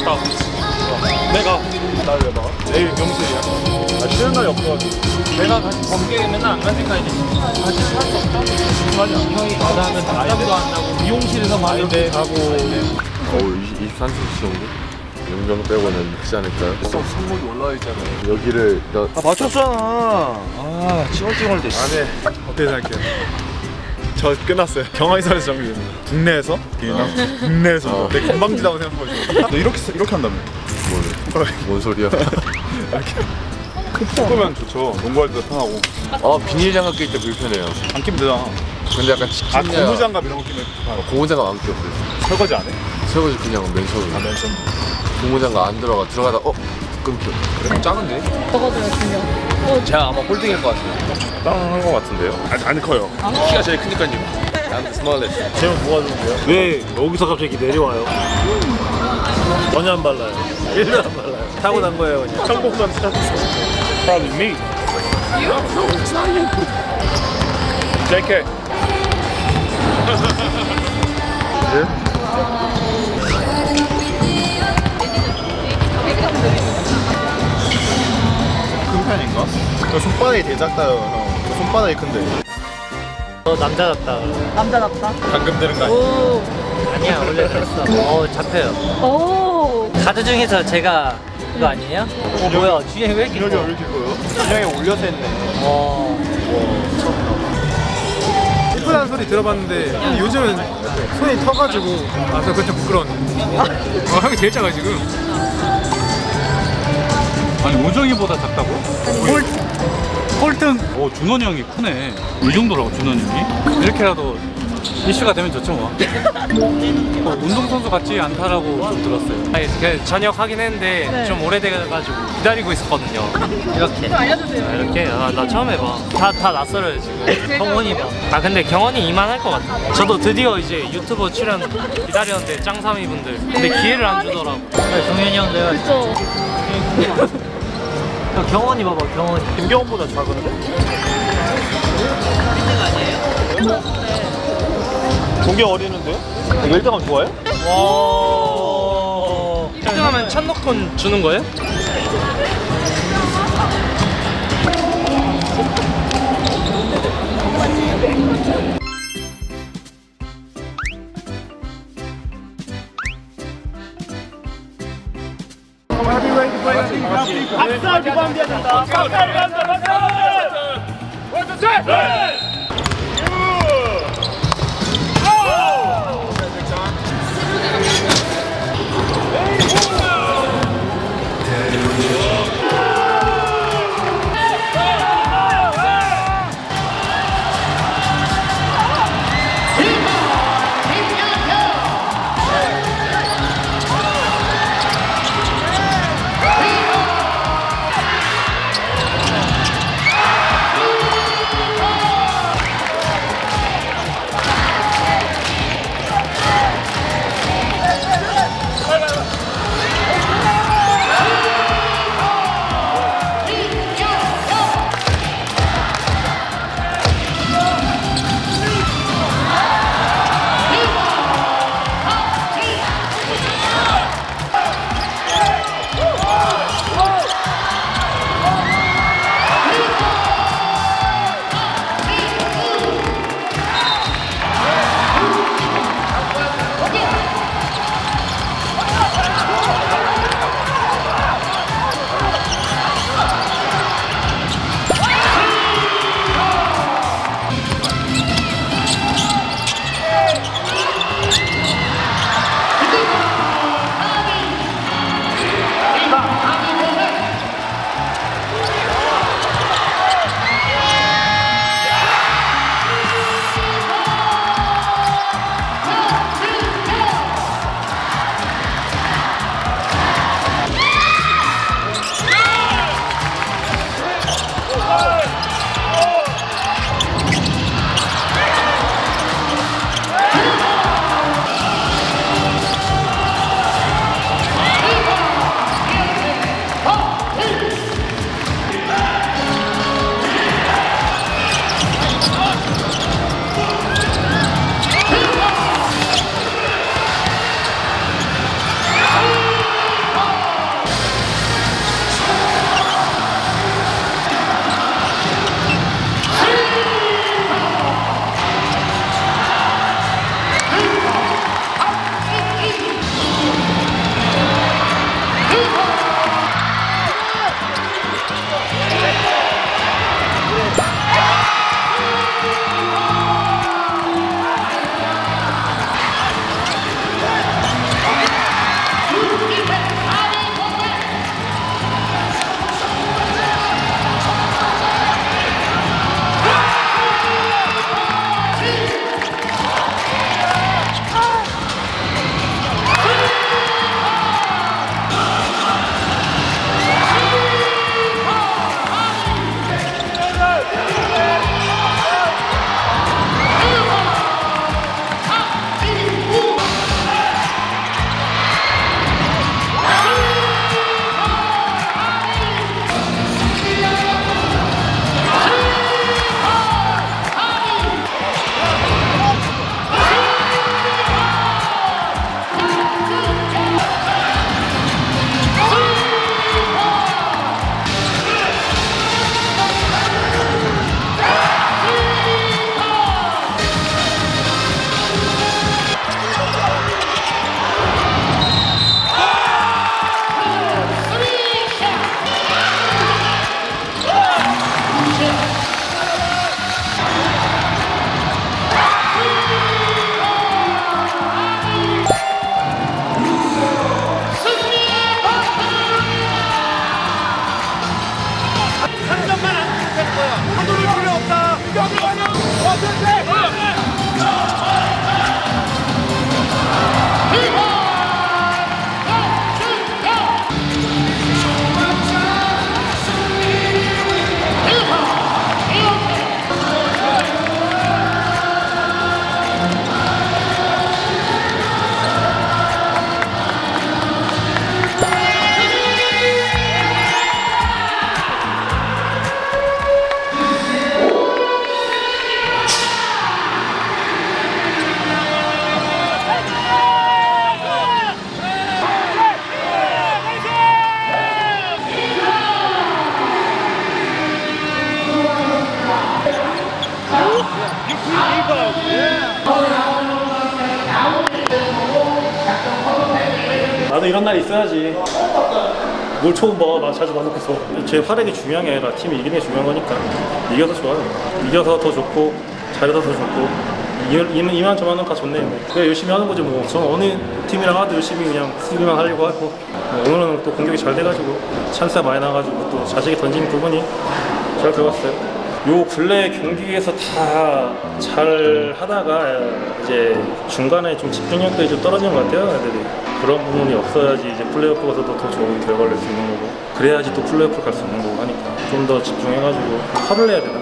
갔다 내가 날 왜 봐? 내일 명실이야. 아, 쉬는 날이 없어가지고. 내가 같이 범계 맨날 안 가니까 이제 같이 살 수 없다? 맞아. 형이 나는 낮잠도 안 자고 미용실에서 많이 가고. 23cm 정도? 용병 빼고는 크지 않을까요? 손목이 올라와 있잖아. 여기를 맞췄잖아. 아, 찡얼찡얼 대. 안에 어떻게 생각해요? 저 끝났어요. 경화이사에서 정리됩니다. 국내에서? 국내에서. 내 건방지다고 생각하고. 너 이렇게 한다며? 뭔 소리야? 끄면 좋죠. 농구할 때도 편하고. 아 비닐 장갑 낄 때 불편해요. 안 끼면 되잖아. 근데 약간 아, 치킨이야. 고무장갑 이런 거 끼면 편하고. 고무장갑 안 꼈어요. 설거지 안 해? 설거지 그냥 맨손으로. 아, 맨손. 고무장갑 안 들어가다 끊겨. 그래 작은데? 적어줘요, 분명. 제가 아마 꼴등일 것 같아요. 땅한 거 같은데요? 안 커요. 키가 제일 크니까요. I'm the smallest. 제목 뭐가 좋은데요? 왜 여기서 갑자기 내려와요? 전혀 안 발라요. 1도 안 발라요. 타고 난 거예요 그냥. 청복만 찾았어. Probably me. JK. 큰 편인가? 저 손바닥이 되게 작다요, 형. 저 손바닥이 큰데. 너 남자답다. 남자답다. 방금 들은 거 아니야? 오. 아니야 원래 그랬어. 잡혀요. 오. 카드 중에서 제가 그거 아니에요? 뭐야 주행 왜 이렇게 여기 커? 왜 이렇게 커요? 그냥에 올려서 했네. 예쁘다는 소리 들어봤는데 요즘은 손이 터가지고 저 그거 좀 부끄러웠네. 형이 제일 작아 지금. 아니 오정이보다 작다고? 꼴등! 준원이 형이 크네. 이 정도라고 준원이 형이? 이렇게라도 이슈가 되면 좋죠 뭐. 운동선수 같지 않다라고 좀 들었어요. 아니 그 전역하긴 했는데 네. 좀 오래돼가지고 기다리고 있었거든요. 이렇게. 좀 알려주세요. 이렇게? 나 처음 해봐. 다 낯설어요 지금. 경원이 봐. 아 근데 경원이 이만할 것 같아. 저도 드디어 이제 유튜버 출연 기다렸는데 짱삼이 분들. 근데 기회를 안 주더라고. 동현이 형 내가 그쵸. 경원이 봐봐 경원이. 김경원보다 작은데? 동계 어리는데요? 이거 1등하면 좋아요? 와. 1등하면 천노콘 주는 거예요? 나도 이런 날이 있어야지. 뭘 처음 봐, 나 자주 봐놓고서. 제 활약이 중요한 게 아니라 팀이 이기는 게 중요한 거니까. 이겨서 좋아요. 이겨서 더 좋고, 잘해서 더 좋고. 이만저만은 다 좋네요. 그냥 열심히 하는 거지 뭐. 저는 어느 팀이랑 하도 열심히 그냥 수비만 하려고 하고, 오늘은 또 공격이 잘 돼가지고 찬스가 많이 나가지고 또 자세히 던지는 부분이 잘 들어갔어요. 요 근래 경기에서 다 잘 하다가 이제 중간에 좀 집중력도 좀 떨어지는 것 같아요, 애들이. 그런 부분이 없어야지 이제 플레이오프 가서도 더 좋은 결과를 낼 수 있는 거고, 그래야지 또 플레이오프 갈 수 있는 거고 하니까 좀 더 집중해가지고 화를 내야 되나?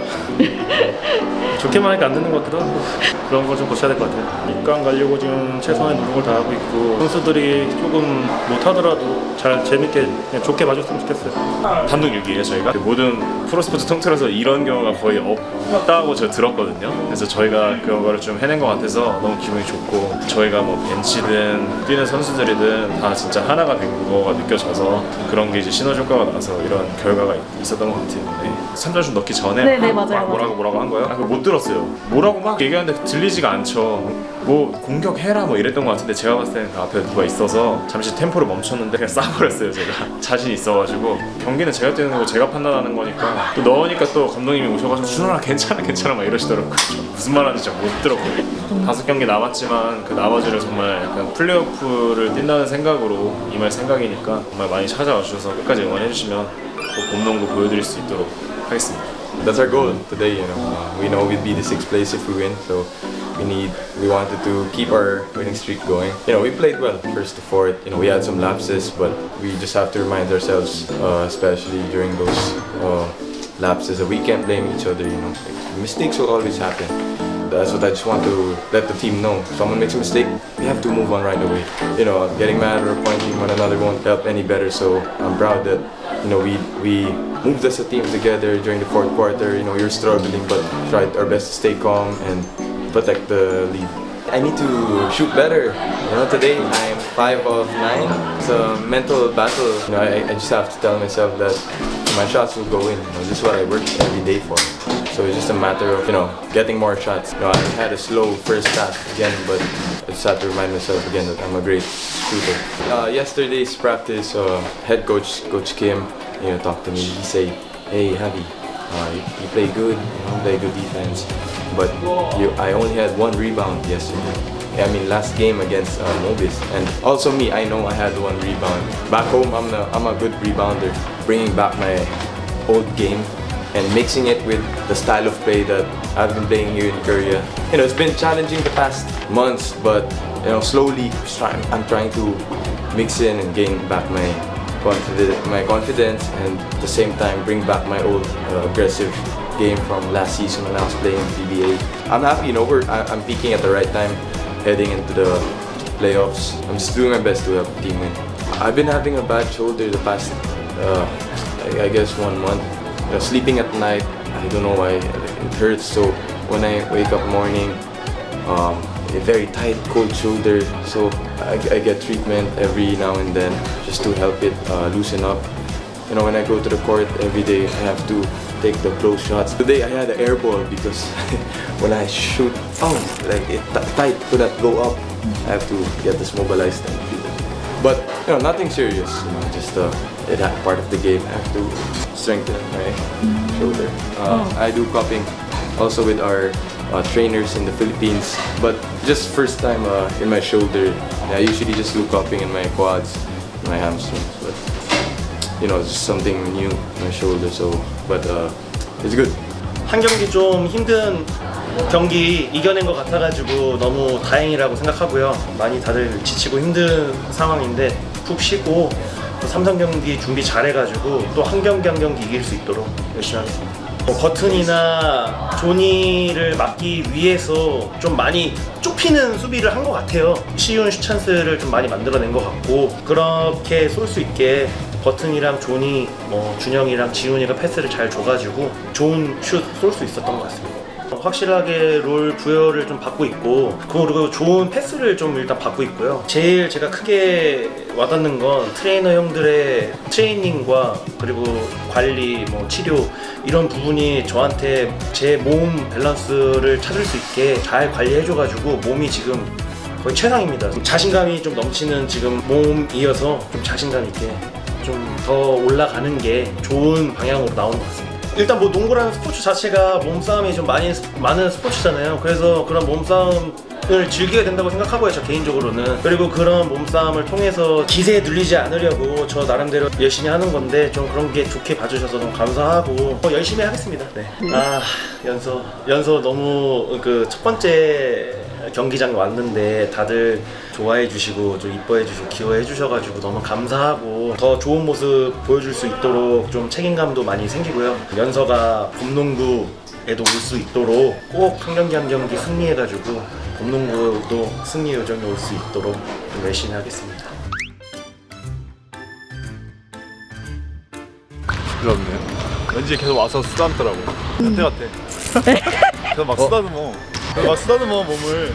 좋게만 하니까 안 되는 것 같기도 하고, 그런 걸 좀 고쳐야 될 것 같아요. 입강 가려고 지금 최선의 노력을 다하고 있고, 선수들이 조금 못하더라도 잘 재밌게 그냥 좋게 봐줬으면 좋겠어요. 단독 6위예요 저희가. 모든 프로스포츠 통틀어서 이런 경우가 거의 없다고 제가 들었거든요. 그래서 저희가 그거를 좀 해낸 것 같아서 너무 기분이 좋고, 저희가 뭐 벤치든 뛰는 선수들이든 다 진짜 하나가 된 거가 느껴져서 그런 게 이제 시너지 효과가 나서 이런 결과가 있었던 것 같아요. 네. 3점슛 넣기 전에 네네, 막 맞아요, 뭐라고 한 거예요? 그거 못 들었어요. 뭐라고 막 얘기하는데 들리지가 않죠. 뭐 공격해라 뭐 이랬던 것 같은데 제가 봤을 때는 그 앞에 누가 있어서 잠시 템포를 멈췄는데 그냥 쏴버렸어요. 제가 자신 있어가지고. 경기는 제가 뛰는 거고 제가 판단하는 거니까, 또 넣으니까 또 감독님이 오셔가지고 준호아 괜찮아 막 이러시더라고요. 무슨 말하는지 잘 못 들었거든요. 5경기 남았지만 그 나머지를 정말 약간 플레이오프를 뛴다는 생각으로 임할 생각이니까 정말 많이 찾아와 주셔서 끝까지 응원해 주시면 또 봄농구 보여드릴 수 있도록 하겠습니다. That's our goal today, you know. We know we'd be the 6th place if we win, so we wanted to keep our winning streak going. You know, we played well first to fourth. You know, we had some lapses, but we just have to remind ourselves, especially during those lapses, that we can't blame each other. You know, mistakes will always happen. That's what I just want to let the team know. If someone makes a mistake, we have to move on right away. You know, getting mad or pointing one another won't help any better. So I'm proud that, you know, we moved as a team together during the fourth quarter. You know, we were struggling, but tried our best to stay calm and protect the lead. I need to shoot better. You know, today I'm 5 of 9. It's a mental battle. You know, I just have to tell myself that my shots will go in. You know, this is what I work every day for. So it's just a matter of, you know, getting more shots. You know, I had a slow first half again, but I just have to remind myself again that I'm a great shooter. Yesterday's practice, head coach, Coach Kim, you know, talked to me. He said, "Hey, Javi, you play good, you know, play good defense, but I only had 1 rebound yesterday. I mean, last game against Nobis, and also me, I know I had 1 rebound. Back home, I'm a good rebounder. Bringing back my old game and mixing it with the style of play that I've been playing here in Korea. You know, it's been challenging the past months, but you know, slowly I'm trying to mix in and gain back my confidence, and at the same time bring back my old aggressive game from last season when I was playing PBA. I'm happy, you know, I'm peaking at the right time, heading into the playoffs. I'm just doing my best to help the team win. I've been having a bad shoulder the past, I guess 1 month. You know, sleeping at night, I don't know why it hurts. So when I wake up morning, a very tight, cold shoulder. So I get treatment every now and then just to help it loosen up. You know, when I go to the court every day, I have to take the close shots. Today I had an air ball because when I shoot, like it tight, could not go up. I have to get this mobilized and shoot it. But you know, nothing serious. You know, just that part of the game. I have to strengthen my shoulder. I do cupping also with our trainers in the Philippines, but just first time in my shoulder. I usually just do cupping in my quads, my hamstrings, but you know, it's just something new in my shoulder. So, but it's good. 한 경기 좀 힘든 경기 이겨낸 것 같아가지고 너무 다행이라고 생각하고요. 많이 다들 지치고 힘든 상황인데 푹 쉬고 또 삼성 경기 준비 잘해가지고 또 한 경기 한 경기 이길 수 있도록 열심히 하겠습니다. 버튼이나 조니를 막기 위해서 좀 많이 좁히는 수비를 한 것 같아요. 쉬운 슛 찬스를 좀 많이 만들어낸 것 같고, 그렇게 쏠 수 있게 버튼이랑 조니, 준영이랑 지훈이가 패스를 잘 줘가지고 좋은 슛 쏠 수 있었던 것 같습니다. 확실하게 롤 부여를 좀 받고 있고, 그리고 좋은 패스를 좀 일단 받고 있고요. 제일 제가 크게 와닿는 건 트레이너 형들의 트레이닝과 그리고 관리, 뭐 치료 이런 부분이 저한테 제 몸 밸런스를 찾을 수 있게 잘 관리해줘가지고 몸이 지금 거의 최상입니다. 자신감이 좀 넘치는 지금 몸이어서 좀 자신감 있게 좀 더 올라가는 게 좋은 방향으로 나오는 것 같습니다. 일단 뭐 농구라는 스포츠 자체가 몸싸움이 좀 많은 스포츠잖아요. 그래서 그런 몸싸움을 즐겨야 된다고 생각하고요, 저 개인적으로는. 그리고 그런 몸싸움을 통해서 기세에 눌리지 않으려고 저 나름대로 열심히 하는 건데 좀 그런 게 좋게 봐주셔서 너무 감사하고 열심히 하겠습니다. 네. 아, 연서 너무 그 첫 번째 경기장에 왔는데 다들 좋아해 주시고 좀 이뻐해 주시고 귀여워해 주셔가지고 너무 감사하고 더 좋은 모습 보여줄 수 있도록 좀 책임감도 많이 생기고요. 연서가 봄농구에도 올 수 있도록 꼭 한 경기 한 경기 승리해가지고 봄농구도 승리 요정이 올 수 있도록 좀 열심히 하겠습니다. 부끄럽네요. 왠지 계속 와서 쓰다듬더라고. 같아. 계속 막 쓰다듬어. 막 쓰다듬어 몸을.